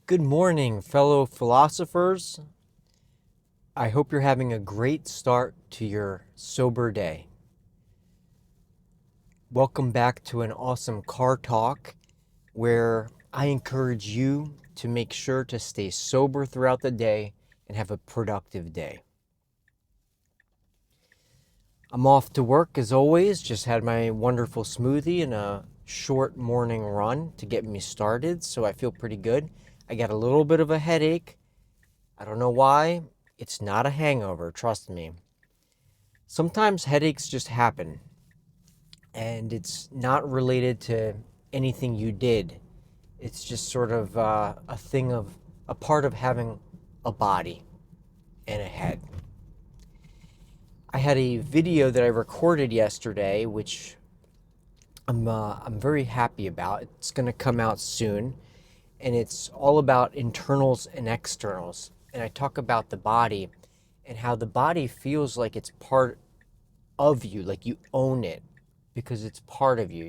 Good morning, fellow philosophers. I hope you're having a great start to your sober day. Welcome back to an awesome car talk where I encourage you to make sure to stay sober throughout the day and have a productive day. I'm off to work as always, just had my wonderful smoothie and a short morning run to get me started, so I feel pretty good. I got a little bit of a headache. I don't know why. It's not a hangover, trust me. Sometimes headaches just happen, and it's not related to anything you did. It's just sort of a part of having a body and a head. I had a video that I recorded yesterday, which I'm very happy about. It's going to come out soon, and it's all about internals and externals. And I talk about the body and how the body feels like it's part of you, like you own it because it's part of you,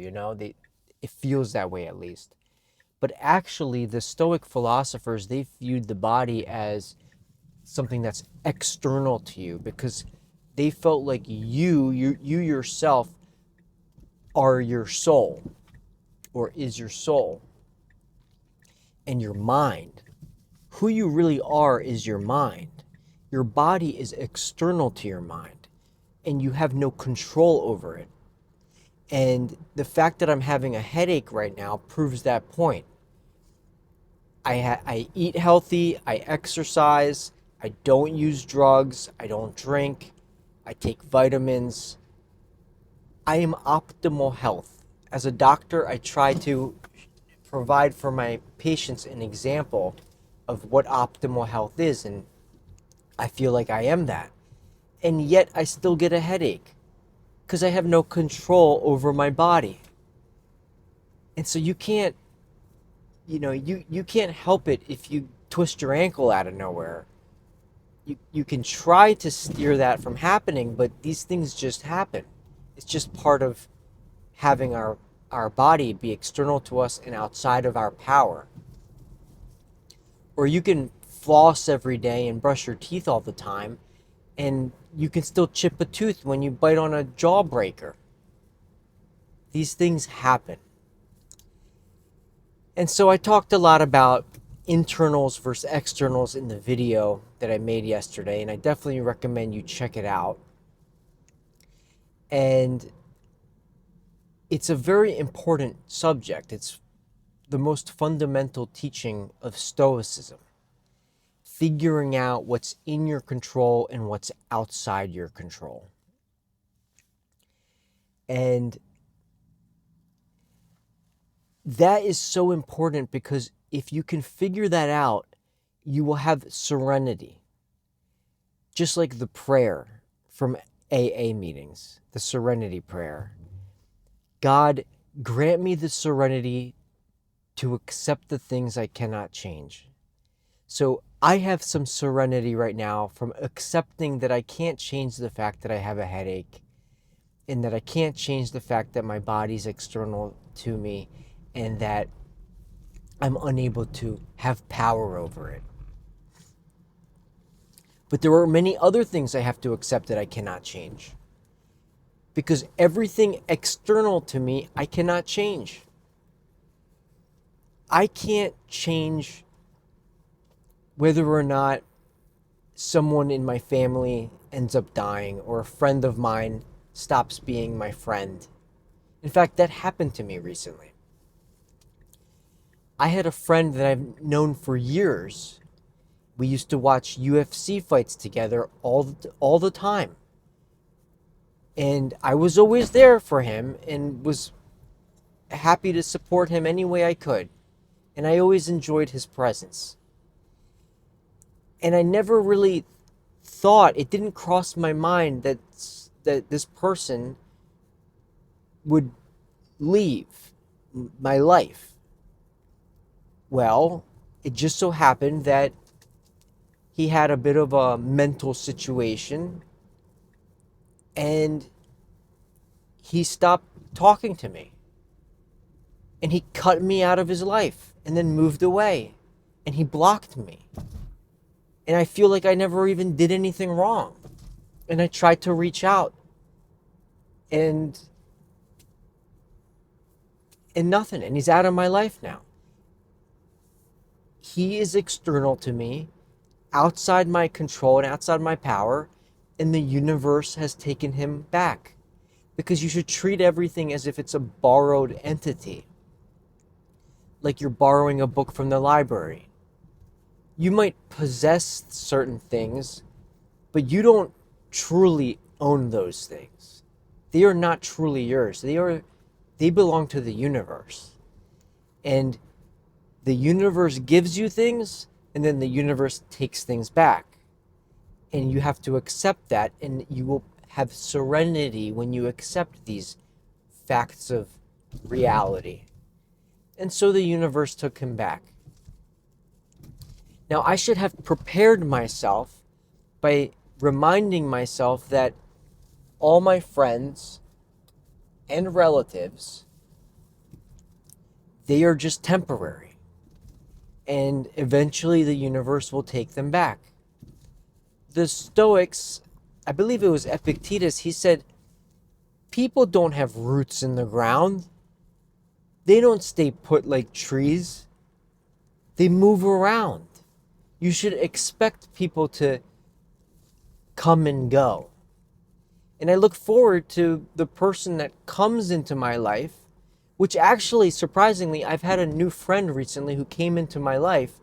it feels that way at least. But actually, the Stoic philosophers, they viewed the body as something that's external to you because they felt like you yourself are your soul or is your soul and your mind. Who you really are is your mind. Your body is external to your mind and you have no control over it. And the fact that I'm having a headache right now proves that point. I eat healthy, I exercise, I don't use drugs, I don't drink, I take vitamins. I am optimal health. As a doctor, I try to provide for my patients an example of what optimal health is, and I feel like I am that. And yet I still get a headache because I have no control over my body. And so you can't help it if you twist your ankle out of nowhere. You can try to steer that from happening, but these things just happen. It's just part of having our body be external to us and outside of our power. Or you can floss every day and brush your teeth all the time, and you can still chip a tooth when you bite on a jawbreaker. These things happen. And so I talked a lot about internals versus externals in the video that I made yesterday, and I definitely recommend you check it out. And it's a very important subject. It's the most fundamental teaching of Stoicism. Figuring out what's in your control and what's outside your control. And that is so important because if you can figure that out, you will have serenity. Just like the prayer from AA meetings, the serenity prayer. God, grant me the serenity to accept the things I cannot change. So I have some serenity right now from accepting that I can't change the fact that I have a headache and that I can't change the fact that my body's external to me and that I'm unable to have power over it. But there are many other things I have to accept that I cannot change. Because everything external to me, I cannot change. I can't change whether or not someone in my family ends up dying or a friend of mine stops being my friend. In fact, that happened to me recently. I had a friend that I've known for years. We used to watch UFC fights together all the time. And I was always there for him and was happy to support him any way I could. And I always enjoyed his presence. And I never really thought, it didn't cross my mind that this person would leave my life. Well, it just so happened that he had a bit of a mental situation and he stopped talking to me. And he cut me out of his life and then moved away. and he blocked me. And I feel like I never even did anything wrong. And I tried to reach out, and nothing. And he's out of my life now. He is external to me, outside my control and outside my power, and the universe has taken him back. Because you should treat everything as if it's a borrowed entity. Like you're borrowing a book from the library. You might possess certain things, but you don't truly own those things. They are not truly yours. They belong to the universe. And the universe gives you things, and then the universe takes things back. And you have to accept that, and you will have serenity when you accept these facts of reality. And so the universe took him back. Now, I should have prepared myself by reminding myself that all my friends and relatives, they are just temporary. And eventually the universe will take them back. The Stoics, I believe it was Epictetus, he said, people don't have roots in the ground. They don't stay put like trees. They move around. You should expect people to come and go. And I look forward to the person that comes into my life, which actually, surprisingly, I've had a new friend recently who came into my life,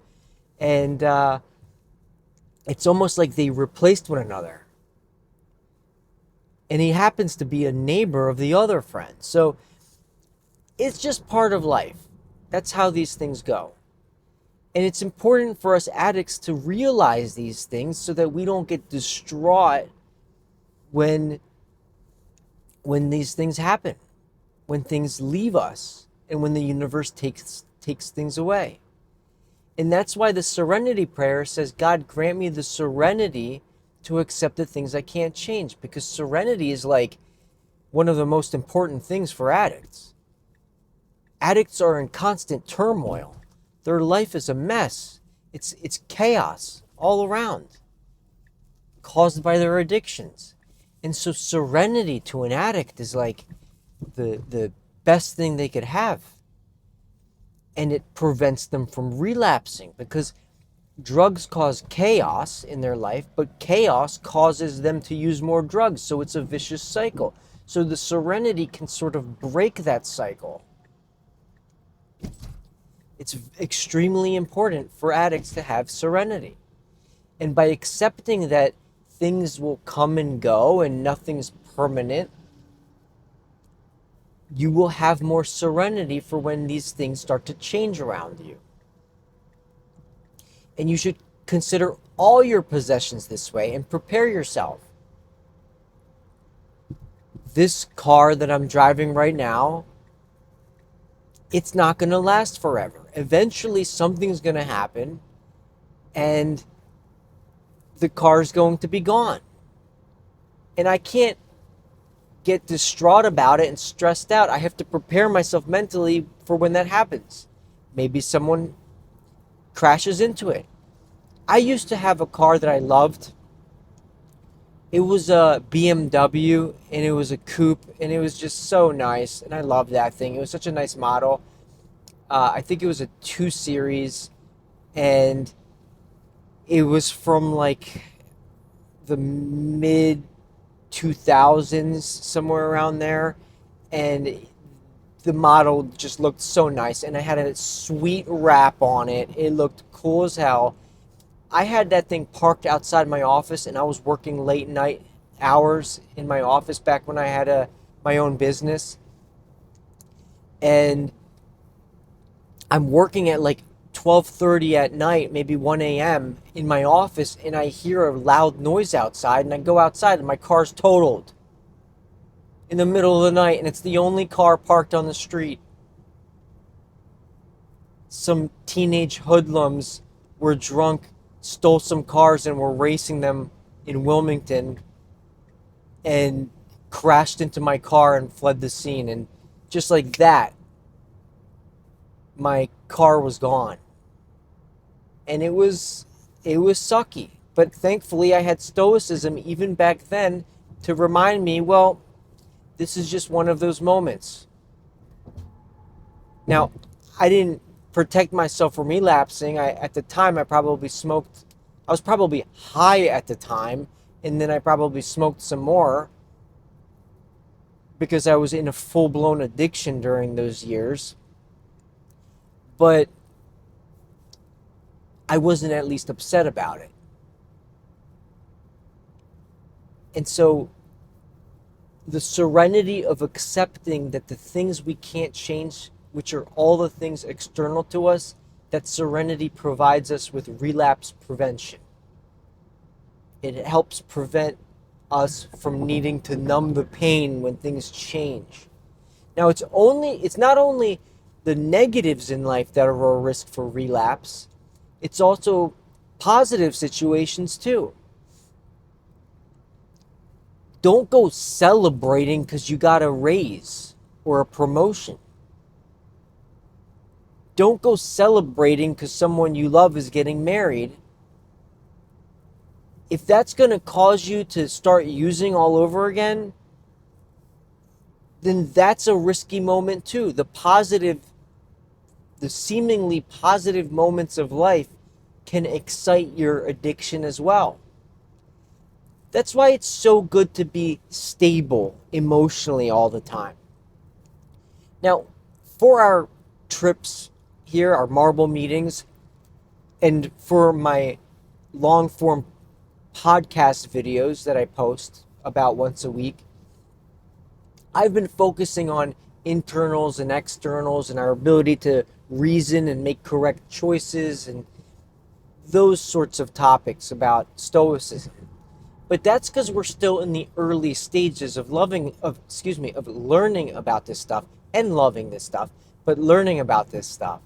and it's almost like they replaced one another. And he happens to be a neighbor of the other friend. So it's just part of life. That's how these things go. And it's important for us addicts to realize these things so that we don't get distraught when these things happen, when things leave us, and when the universe takes things away. And that's why the Serenity prayer says, God, grant me the serenity to accept the things I can't change. Because serenity is like one of the most important things for addicts. Addicts are in constant turmoil. Their life is a mess. It's chaos all around, caused by their addictions. And so serenity to an addict is like the best thing they could have. And it prevents them from relapsing, because drugs cause chaos in their life, but chaos causes them to use more drugs. So it's a vicious cycle. So the serenity can sort of break that cycle. It's extremely important for addicts to have serenity. And by accepting that things will come and go and nothing's permanent, you will have more serenity for when these things start to change around you. And you should consider all your possessions this way and prepare yourself. This car that I'm driving right now, it's not going to last forever. Eventually something's going to happen and the car's going to be gone. And I can't get distraught about it and stressed out. I have to prepare myself mentally for when that happens. Maybe someone crashes into it. I used to have a car that I loved. It was a BMW, and it was a coupe, and it was just so nice, and I loved that thing. It was such a nice model. I think it was a 2 Series, and it was from like the mid 2000s, somewhere around there, and the model just looked so nice, and I had a sweet wrap on it. It looked cool as hell. I had that thing parked outside my office, and I was working late night hours in my office back when I had my own business. And I'm working at like 12:30 at night, maybe 1 a.m. in my office, and I hear a loud noise outside, and I go outside, and my car's totaled in the middle of the night, and it's the only car parked on the street. Some teenage hoodlums were drunk, stole some cars, and were racing them in Wilmington, and crashed into my car and fled the scene. And just like that, my car was gone. and it was sucky. But thankfully I had stoicism even back then to remind me, well, this is just one of those moments. Now, I didn't protect myself from relapsing. At the time, I was probably high at the time, and then I probably smoked some more because I was in a full-blown addiction during those years. But I wasn't at least upset about it. And so the serenity of accepting that the things we can't change, which are all the things external to us, that serenity provides us with relapse prevention. It helps prevent us from needing to numb the pain when things change. Now, it's not only the negatives in life that are a risk for relapse, it's also positive situations too. Don't go celebrating because you got a raise or a promotion. Don't go celebrating because someone you love is getting married. If that's going to cause you to start using all over again, then that's a risky moment too. The seemingly positive moments of life can excite your addiction as well. That's why it's so good to be stable emotionally all the time. Now, for our trips here, our marble meetings, and for my long form podcast videos that I post about once a week, I've been focusing on internals and externals and our ability to reason and make correct choices and those sorts of topics about Stoicism. But that's because we're still in the early stages of learning about this stuff and loving this stuff, but learning about this stuff.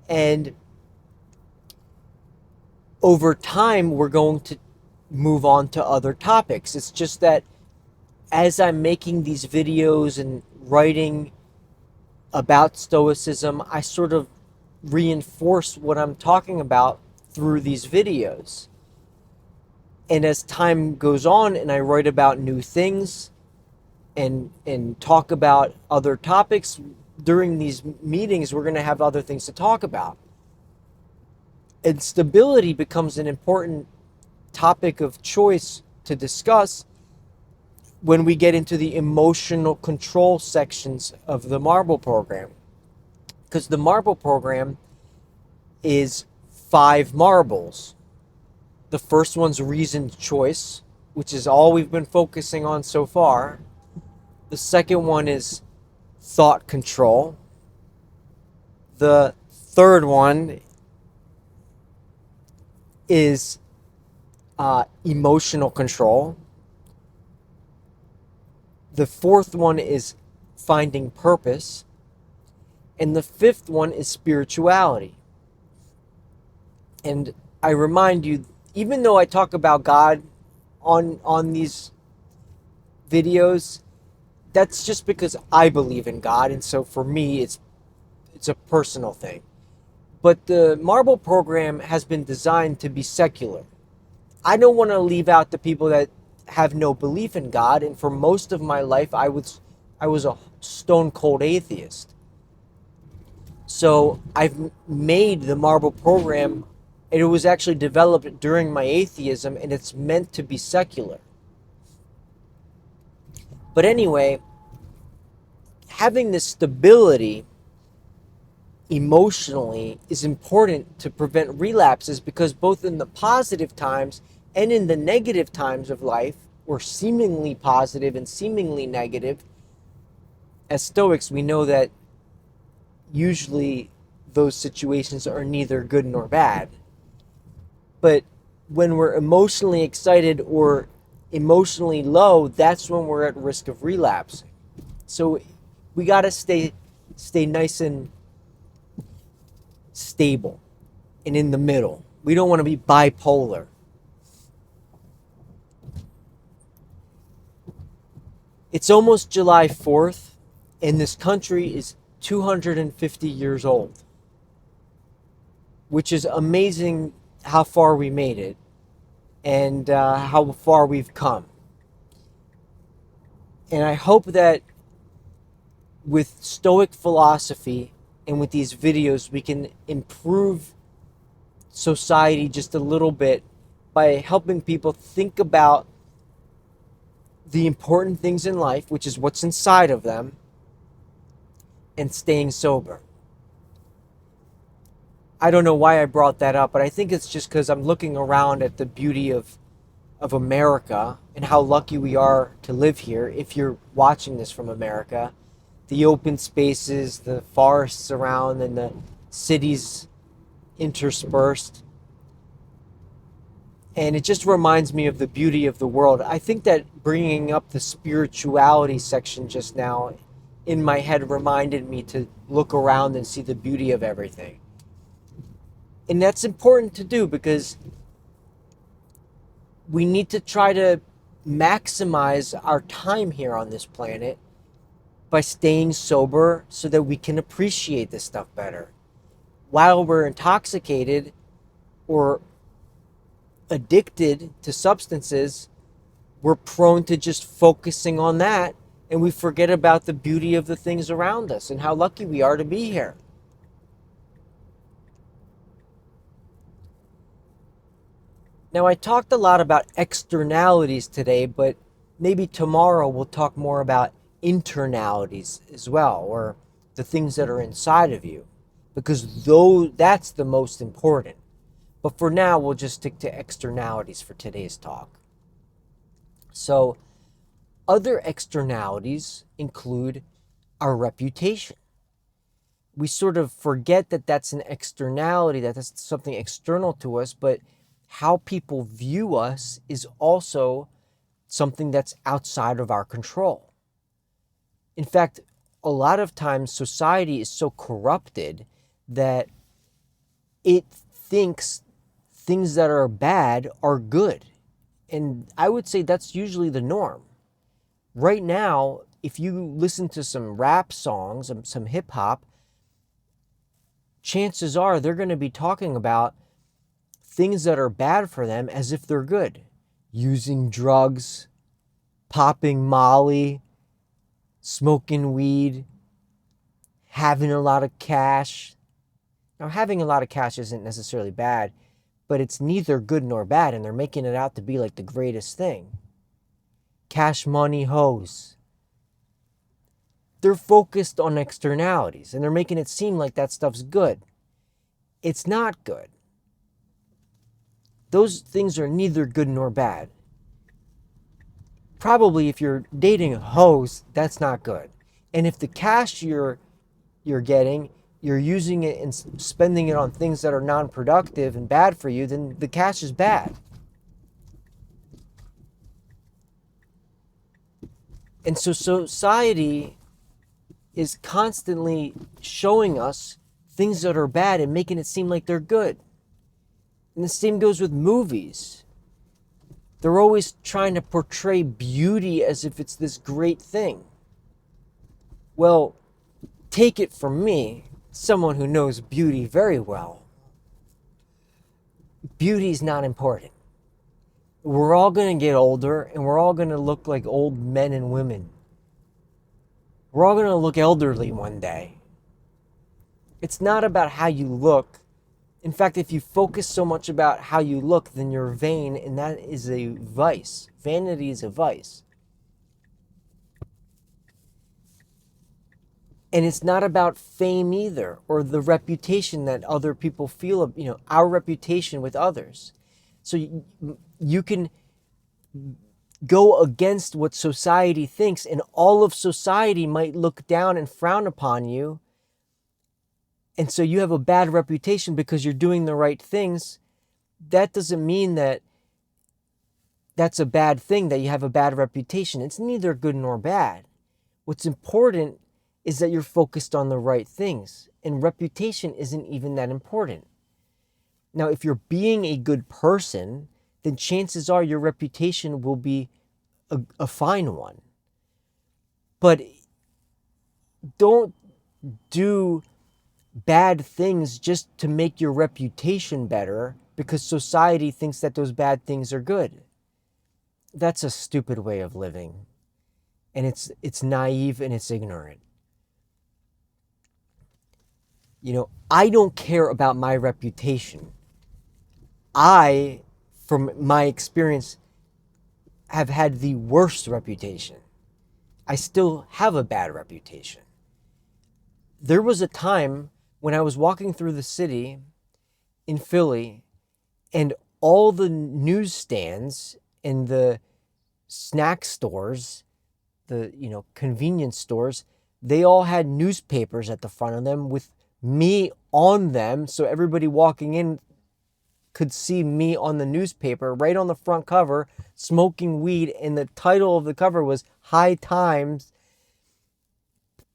And over time, we're going to move on to other topics. It's just that as I'm making these videos and writing about Stoicism, I sort of reinforce what I'm talking about through these videos. And as time goes on and I write about new things and talk about other topics, during these meetings, we're going to have other things to talk about. And stability becomes an important topic of choice to discuss when we get into the emotional control sections of the Marble program. Because the Marble program is 5 marbles. The first one's reasoned choice, which is all we've been focusing on so far. The second one is thought control. The third one is emotional control. The fourth one is finding purpose. And the fifth one is spirituality. And I remind you, even though I talk about God on these videos, that's just because I believe in God, and so for me it's a personal thing. But the Marble program has been designed to be secular. I don't want to leave out the people that have no belief in God, and for most of my life I was a stone cold atheist. So I've made the Marble program, and it was actually developed during my atheism, and it's meant to be secular. But anyway, having this stability emotionally is important to prevent relapses, because both in the positive times and in the negative times of life, or seemingly positive and seemingly negative, as Stoics, we know that usually those situations are neither good nor bad. But when we're emotionally excited or emotionally low, that's when we're at risk of relapsing. So we got to stay nice and stable and in the middle. We don't want to be bipolar. It's almost July 4th, and this country is 250 years old. which is amazing how far we made it and how far we've come. And I hope that with Stoic philosophy and with these videos, we can improve society just a little bit by helping people think about the important things in life, which is what's inside of them, and staying sober. I don't know why I brought that up, but I think it's just because I'm looking around at the beauty of America and how lucky we are to live here. If you're watching this from America, the open spaces, the forests around, and the cities interspersed. And it just reminds me of the beauty of the world. I think that bringing up the spirituality section just now in my head reminded me to look around and see the beauty of everything. And that's important to do because we need to try to maximize our time here on this planet by staying sober so that we can appreciate this stuff better. While we're intoxicated or addicted to substances, we're prone to just focusing on that, and we forget about the beauty of the things around us and how lucky we are to be here. Now, I talked a lot about externalities today, but maybe tomorrow we'll talk more about internalities as well, or the things that are inside of you, because that's the most important. But for now, we'll just stick to externalities for today's talk. So, other externalities include our reputation. We sort of forget that that's an externality, that that's something external to us, but how people view us is also something that's outside of our control. In fact, a lot of times society is so corrupted that it thinks things that are bad are good. And I would say that's usually the norm. Right now, if you listen to some rap songs, some hip hop, chances are they're going to be talking about things that are bad for them as if they're good. Using drugs, popping Molly, smoking weed, having a lot of cash. Now, having a lot of cash isn't necessarily bad, but it's neither good nor bad, and they're making it out to be like the greatest thing. Cash money hoes. They're focused on externalities, and they're making it seem like that stuff's good. It's not good. Those things are neither good nor bad. Probably if you're dating hoes, that's not good. And if the cash you're getting, you're using it and spending it on things that are non-productive and bad for you, then the cash is bad. And so society is constantly showing us things that are bad and making it seem like they're good. And the same goes with movies. They're always trying to portray beauty as if it's this great thing. Well, take it from me, someone who knows beauty very well. Beauty's not important. We're all going to get older and we're all going to look like old men and women. We're all going to look elderly one day. It's not about how you look. In fact, if you focus so much about how you look, then you're vain, and that is a vice. Vanity is a vice. And it's not about fame either, or the reputation that other people feel, our reputation with others. So you can go against what society thinks, and all of society might look down and frown upon you. And so you have a bad reputation because you're doing the right things. That doesn't mean that that's a bad thing, that you have a bad reputation. It's neither good nor bad. What's important is that you're focused on the right things. And reputation isn't even that important. Now, if you're being a good person, then chances are your reputation will be a fine one. But don't do bad things just to make your reputation better because society thinks that those bad things are good. That's a stupid way of living. And it's naive and it's ignorant. I don't care about my reputation. I, from my experience, have had the worst reputation. I still have a bad reputation. There was a time when I was walking through the city in Philly and all the newsstands and the snack stores, the convenience stores, they all had newspapers at the front of them with me on them, so everybody walking in could see me on the newspaper right on the front cover smoking weed, and the title of the cover was High Times,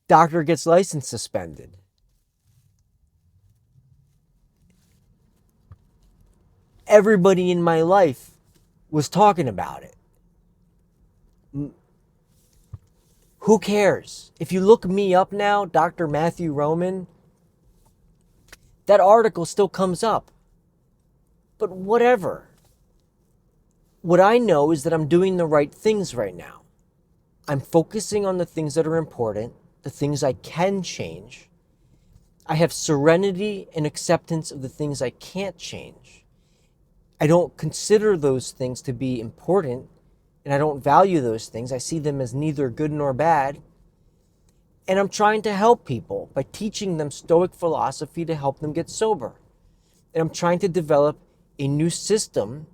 Doctor Gets License Suspended. Everybody in my life was talking about it. Who cares? If you look me up now, Dr. Matthew Roman, that article still comes up. But whatever. What I know is that I'm doing the right things right now. I'm focusing on the things that are important, the things I can change. I have serenity and acceptance of the things I can't change. I don't consider those things to be important, and I don't value those things. I see them as neither good nor bad. And I'm trying to help people by teaching them Stoic philosophy to help them get sober. And I'm trying to develop a new system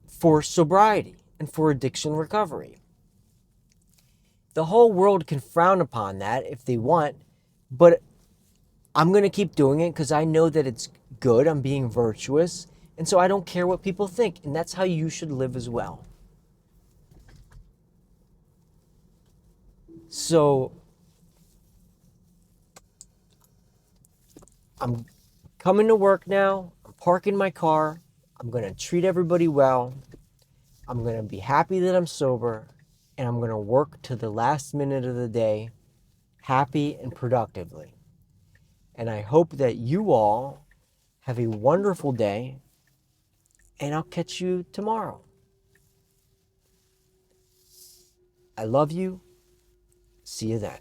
for sobriety and for addiction recovery. The whole world can frown upon that if they want, but I'm going to keep doing it because I know that it's good. I'm being virtuous. And so I don't care what people think. And that's how you should live as well. So I'm coming to work now. I'm parking my car. I'm going to treat everybody well. I'm going to be happy that I'm sober. And I'm going to work to the last minute of the day happy and productively. And I hope that you all have a wonderful day. And I'll catch you tomorrow. I love you. See you then.